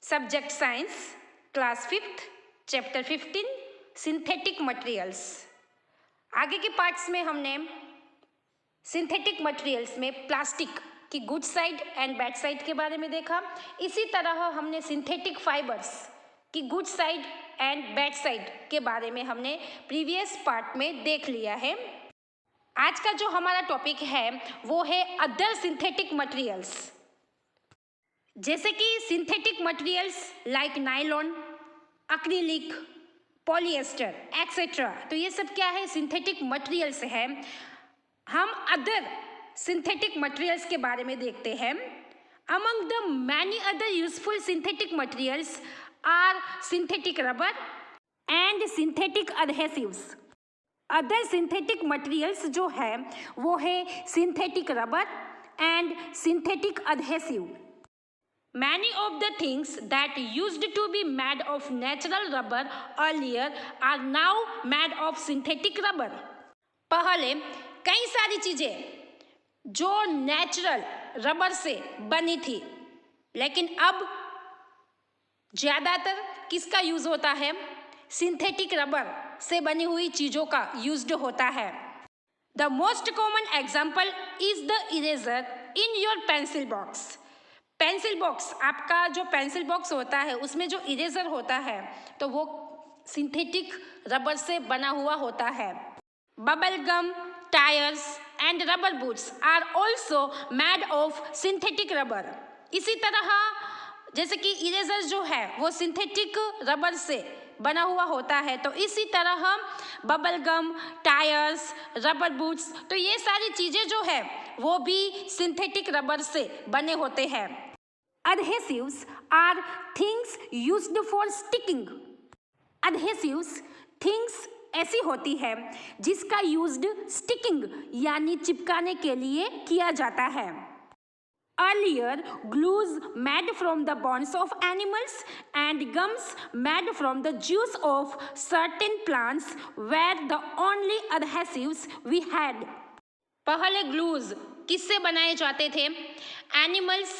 Subject science, class 5th, chapter 15, synthetic materials. आगे के parts में हमने सिंथेटिक मटेरियल्स में प्लास्टिक की good side and bad side के बारे में देखा। इसी तरह हमने सिंथेटिक फाइबर्स की good side and bad side के बारे में हमने प्रीवियस पार्ट में देख लिया है। आज का जो हमारा टॉपिक है वो है अदर सिंथेटिक मटेरियल्स, जैसे कि synthetic materials like nylon, acrylic, polyester etcetera. तो ये सब क्या है? सिंथेटिक मटेरियल्स है। हम अदर सिंथेटिक मटेरियल्स के बारे में देखते हैं। Among the many other useful synthetic materials are synthetic rubber and synthetic adhesives. Other synthetic materials जो है वो है synthetic rubber and synthetic adhesive. Many of the things that used to be made of natural rubber earlier are now made of synthetic rubber. पहले कई सारी चीजें जो natural rubber से बनी थी, लेकिन अब ज्यादातर किसका यूज होता है? सिंथेटिक रबर से बनी हुई चीजों का यूज्ड होता है। The most common example is the eraser in your pencil box. Pencil box, आपका जो पेंसिल बॉक्स होता है उसमें जो इरेजर होता है तो वो सिंथेटिक रबर से बना हुआ होता है। Bubble gum, tyres and rubber boots are also made of synthetic rubber. इसी तरह जैसे कि इरेजर जो है वो सिंथेटिक रबर से बना हुआ होता है, तो इसी तरह bubble gum, tyres, rubber boots, तो ये सारी चीज़ें जो है वो भी सिंथेटिक रबर से बने होते हैं। Adhesives are things used for sticking. Adhesives things ऐसी होती है जिसका यूज्ड स्टिकिंग यानी चिपकाने के लिए किया जाता है। Earlier, glues made from the bones of animals and gums made from the juice of certain plants were the only adhesives we had. पहले ग्लूज किससे बनाए जाते थे? एनिमल्स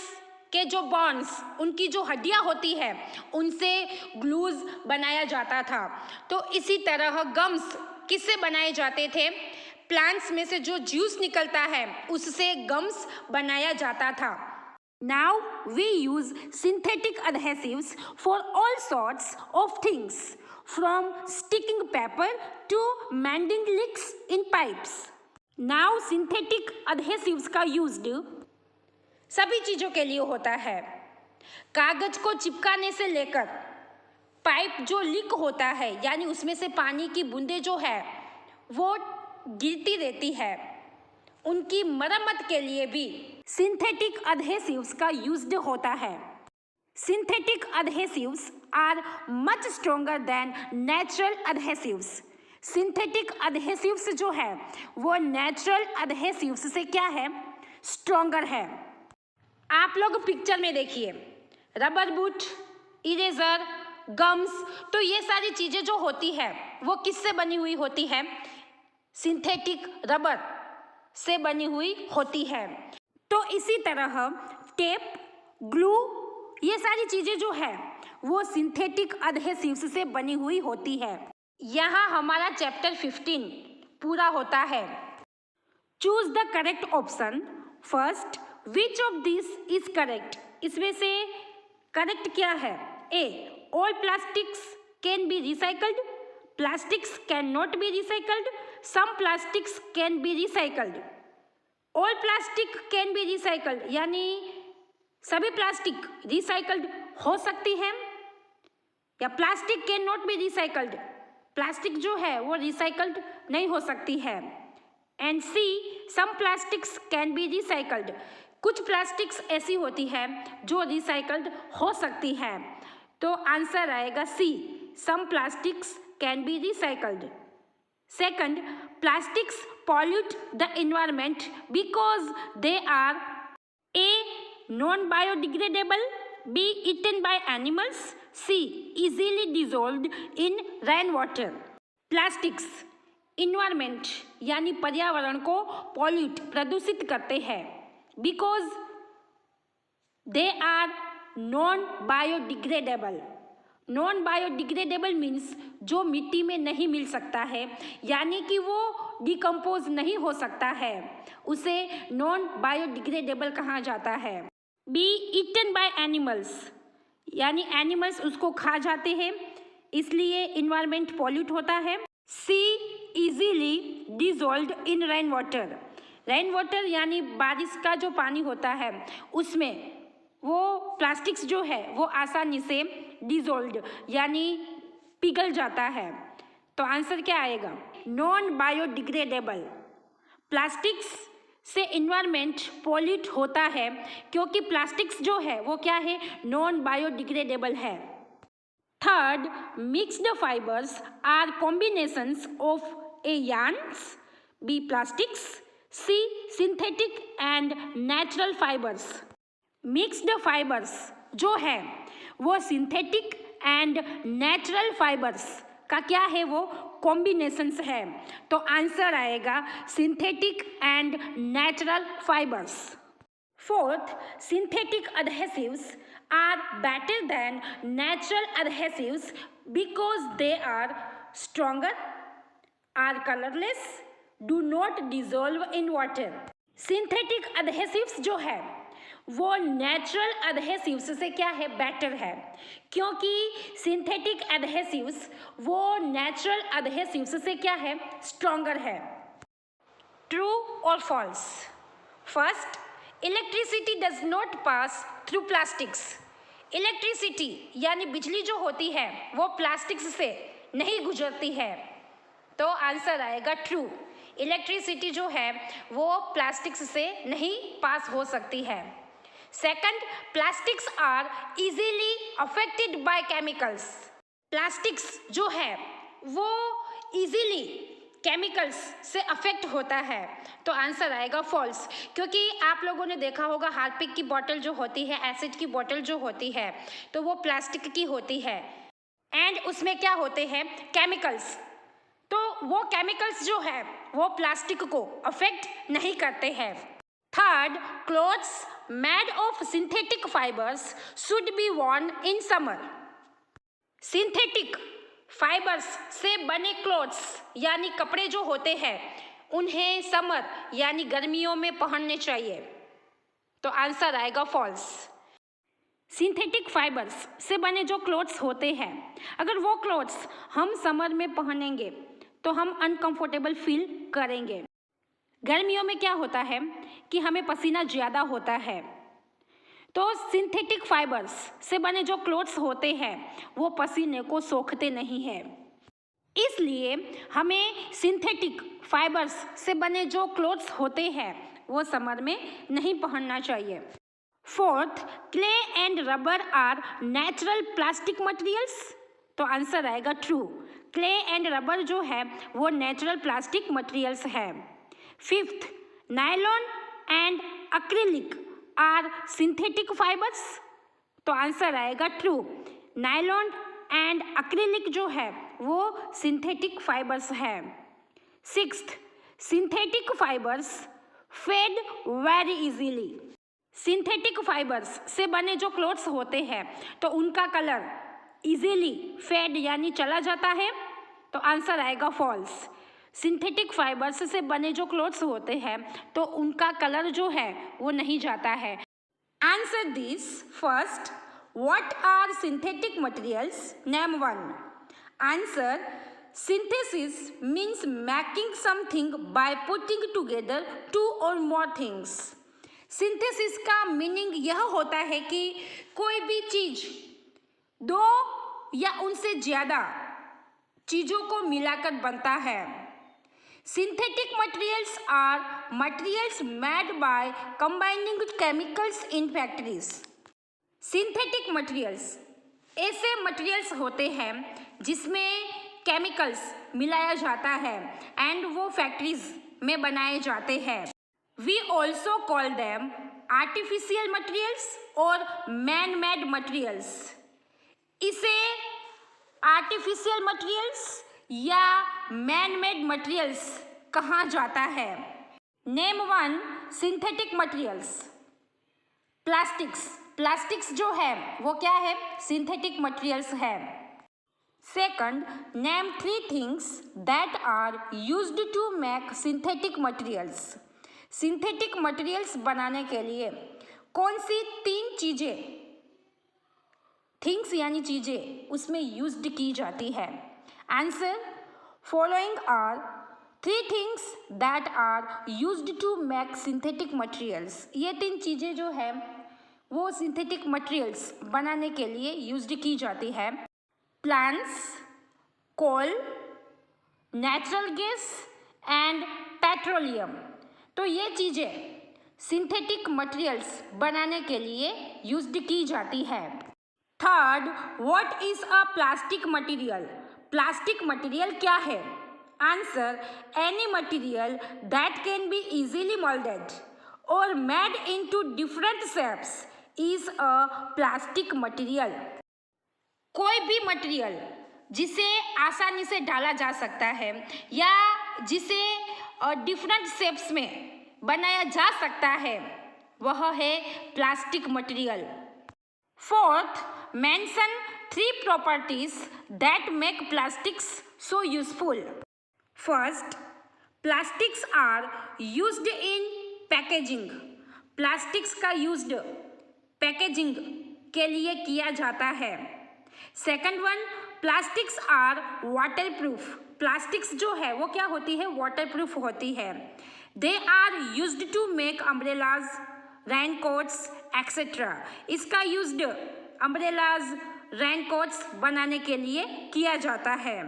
के जो बॉन्स, उनकी जो हड्डियां होती है उनसे ग्लूज बनाया जाता था। तो इसी तरह गम्स किससे बनाए जाते थे? प्लांट्स में से जो जूस निकलता है उससे गम्स बनाया जाता था। Now we use synthetic adhesives for all sorts of things, from sticking paper to mending leaks in pipes. Now synthetic adhesives का यूज्ड सभी चीज़ों के लिए होता है। कागज को चिपकाने से लेकर पाइप जो लीक होता है यानी उसमें से पानी की बूंदें जो है वो गिरती रहती है, उनकी मरम्मत के लिए भी सिंथेटिक अडहेसिव्स का यूज्ड होता है। Synthetic adhesives are much stronger than natural adhesives. Synthetic adhesives जो है वो नेचुरल अडहेसिव्स से क्या है? स्ट्रोंगर है। आप लोग पिक्चर में देखिए, रबर बूट, इरेजर, गम्स, तो ये सारी चीज़ें जो होती है वो किससे बनी हुई होती है? सिंथेटिक रबर से बनी हुई होती है। तो इसी तरह टेप, ग्लू, ये सारी चीज़ें जो है वो सिंथेटिक अडहेसिव्स से बनी हुई होती है। यहाँ हमारा चैप्टर 15 पूरा होता है। Choose the correct option. First, which of this is correct? इसमें से करेक्ट क्या है? A, all plastics can be recycled, plastics can not be recycled, some plastics can be recycled. all plastic can be recycled यानी सभी plastic recycled हो सकती है, या plastic can not be recycled, plastic जो है वो रिसाइकल्ड नहीं हो सकती है। And C, some plastics can be recycled, कुछ प्लास्टिक्स ऐसी होती है जो रिसाइकल्ड हो सकती है। तो आंसर आएगा C, some plastics can be recycled. Second, plastics pollute the environment because they are A, non-biodegradable, B, eaten by animals, C, easily dissolved in rainwater. Plastics environment यानी पर्यावरण को pollute प्रदूषित करते हैं because they are non biodegradable. Non biodegradable means जो मिट्टी में नहीं मिल सकता है, यानी कि वो डिकम्पोज नहीं हो सकता है, उसे नॉन बायोडिग्रेडेबल कहा जाता है। बी ईटन बाय एनिमल्स, यानी एनिमल्स उसको खा जाते हैं, इसलिए इन्वायरमेंट पॉल्यूट होता है। सी इजीली डिजोल्व्ड इन रेन वाटर। रेन वाटर यानी बारिश का जो पानी होता है उसमें वो प्लास्टिक्स जो है वो आसानी से डिजोल्व्ड यानी पिघल जाता है। तो आंसर क्या आएगा? Non biodegradable. प्लास्टिक्स से इन्वायरमेंट पॉल्यूट होता है क्योंकि प्लास्टिक्स जो है वो क्या है? नॉन बायोडिग्रेडेबल है। Third, mixed fibres are combinations of a yarns, B plastics, C synthetic and natural fibres. Mixed fibres जो है वो सिंथेटिक एंड नेचुरल फाइबर्स का क्या है? वो कॉम्बिनेशंस है। तो आंसर आएगा synthetic and natural fibres. Fourth, synthetic adhesives are better than natural adhesives because they are stronger, are colorless, do not dissolve in water. Synthetic adhesives जो है वो नेचुरल adhesives से क्या है? बेटर है, क्योंकि सिंथेटिक adhesives वो नेचुरल adhesives से क्या है? स्ट्रॉन्गर है। ट्रू और false? First, electricity does not pass through plastics. Electricity यानी बिजली जो होती है वो प्लास्टिक्स से नहीं गुजरती है, तो आंसर आएगा ट्रू। इलेक्ट्रिसिटी जो है वो प्लास्टिक्स से नहीं पास हो सकती है। Second, plastics are easily affected by chemicals. Plastics जो है वो इजीली केमिकल्स से अफेक्ट होता है, तो आंसर आएगा फॉल्स। क्योंकि आप लोगों ने देखा होगा हार्पिक की बोतल जो होती है, एसिड की बोतल जो होती है, तो वो प्लास्टिक की होती है एंड उसमें क्या होते हैं? केमिकल्स। तो वो केमिकल्स जो है वो प्लास्टिक को अफेक्ट नहीं करते हैं। Third, clothes made of synthetic fibres should be Warne in summer. Synthetic fibres से बने क्लोथ्स यानी कपड़े जो होते हैं उन्हें समर यानी गर्मियों में पहनने चाहिए, तो आंसर आएगा फॉल्स। सिंथेटिक फाइबर्स से बने जो क्लोथ्स होते हैं, अगर वो क्लोथ्स हम समर में पहनेंगे तो हम अनकंफर्टेबल फील करेंगे। गर्मियों में क्या होता है कि हमें पसीना ज़्यादा होता है, तो सिंथेटिक फाइबर्स से बने जो क्लोथ्स होते हैं वो पसीने को सोखते नहीं हैं, इसलिए हमें सिंथेटिक फाइबर्स से बने जो क्लोथ्स होते हैं वो समर में नहीं पहनना चाहिए। Fourth, clay and rubber are natural plastic materials, तो आंसर आएगा ट्रू। क्ले एंड रबर जो है वो नेचुरल प्लास्टिक मटेरियल्स है। Fifth, nylon and acrylic are synthetic fibres, तो आंसर आएगा ट्रू। नायलॉन एंड एक्रिलिक जो है वो सिंथेटिक फाइबर्स है। Sixth, synthetic fibres fade very easily. Synthetic fibres से बने जो क्लोथ्स होते हैं तो उनका कलर इजीली फेड यानी चला जाता है, तो आंसर आएगा फॉल्स। सिंथेटिक फाइबर्स से बने जो क्लोथ्स होते हैं तो उनका कलर जो है वो नहीं जाता है। Answer this. First, what are synthetic materials? Name one. Answer, synthesis means making something by putting together two or more things. Synthesis का मीनिंग यह होता है कि कोई भी चीज दो या उनसे ज़्यादा चीज़ों को मिलाकर बनता है। Synthetic materials are materials made by combining chemicals in factories. Synthetic materials ऐसे materials होते हैं जिसमें chemicals मिलाया जाता है एंड वो factories में बनाए जाते हैं। We also call them artificial materials और man-made materials. इसे artificial materials या मैन मेड मटेरियल्स कहा जाता है। Name one synthetic materials. Plastics plastics जो है वो क्या है, सिंथेटिक मटेरियल्स है। Second, name 3 things that are used to make synthetic materials. Synthetic materials बनाने के लिए कौन सी 3 चीज़ें, थिंग्स यानी चीज़ें, उसमें यूज्ड की जाती है। Answer, following are 3 things that are used to make synthetic materials. ये 3 चीज़ें जो है वो सिंथेटिक मटेरियल्स बनाने के लिए यूज्ड की जाती है। Plants, coal, natural gas and petroleum. तो ये चीज़ें सिंथेटिक मटेरियल्स बनाने के लिए यूज्ड की जाती है। Third, what is a plastic material. Plastic material क्या है। Answer, any material that can be easily moulded और made into different shapes is a plastic material. कोई भी मटेरियल जिसे आसानी से डाला जा सकता है या जिसे डिफरेंट शेप्स में बनाया जा सकता है वह है plastic material. Fourth, mention 3 properties that make plastics so useful. First, plastics are used in packaging. Plastics का यूज्ड पैकेजिंग के लिए किया जाता है। Second one, plastics are waterproof. Plastics जो है वो क्या होती है, वाटरप्रूफ होती है। They are used to make umbrellas, raincoats etcetera. इसका यूज्ड अम्ब्रेलाज, रेनकोट्स बनाने के लिए किया जाता है।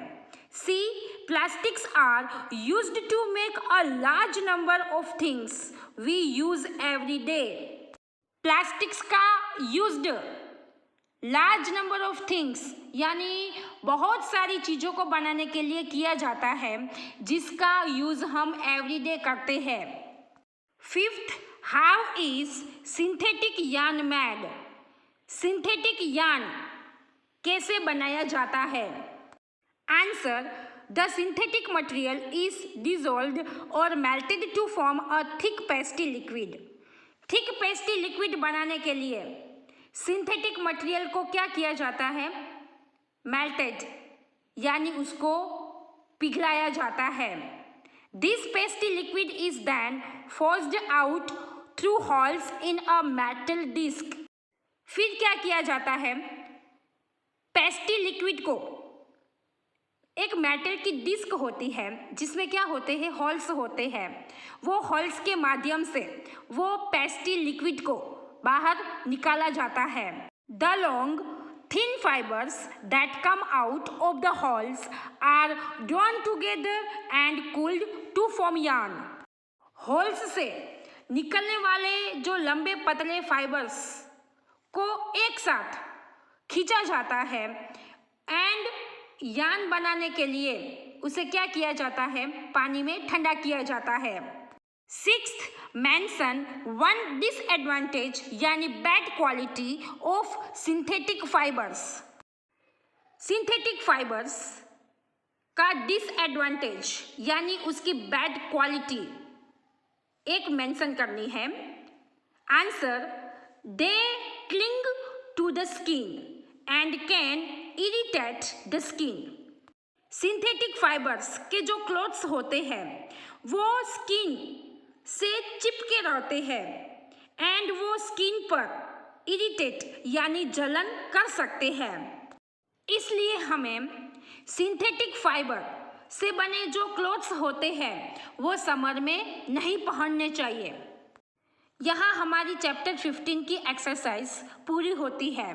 C, plastics are used to make a large number of things we use every day. Plastics का used large number of things यानी बहुत सारी चीज़ों को बनाने के लिए किया जाता है जिसका यूज़ हम एवरीडे करते हैं। Fifth, how is synthetic yarn made. Synthetic yarn कैसे बनाया जाता है। Answer, the synthetic material is dissolved और melted to form a thick pasty liquid. Thick pasty liquid बनाने के लिए सिंथेटिक मटेरियल को क्या किया जाता है, मेल्टेड यानी उसको पिघलाया जाता है। This pasty liquid is then forced out through holes in a metal disc. फिर क्या किया जाता है, पेस्टी लिक्विड को एक मेटल की डिस्क होती है जिसमें क्या होते हैं, होल्स होते हैं। वो होल्स के माध्यम से वो पेस्टी लिक्विड को बाहर निकाला जाता है। The long thin fibres that come out of the holes are drawn together and cooled to form yarn. Holes से निकलने वाले जो लंबे पतले फाइबर्स को एक साथ खींचा जाता है एंड यार्न बनाने के लिए उसे क्या किया जाता है, पानी में ठंडा किया जाता है। सिक्स्थ, मेंशन 1 डिसएडवांटेज यानी bad quality of synthetic fibres. Synthetic fibres का डिसएडवांटेज यानी उसकी बैड क्वालिटी एक मेंशन करनी है। Answer, they cling to the skin and can irritate the skin. Synthetic fibres के जो क्लॉथ्स होते हैं वो स्किन से चिपके रहते हैं एंड वो स्किन पर इरिटेट यानी जलन कर सकते हैं। इसलिए हमें सिंथेटिक फाइबर से बने जो क्लॉथ्स होते हैं वो समर में नहीं पहनने चाहिए। यहाँ हमारी चैप्टर 15 की एक्सरसाइज पूरी होती है।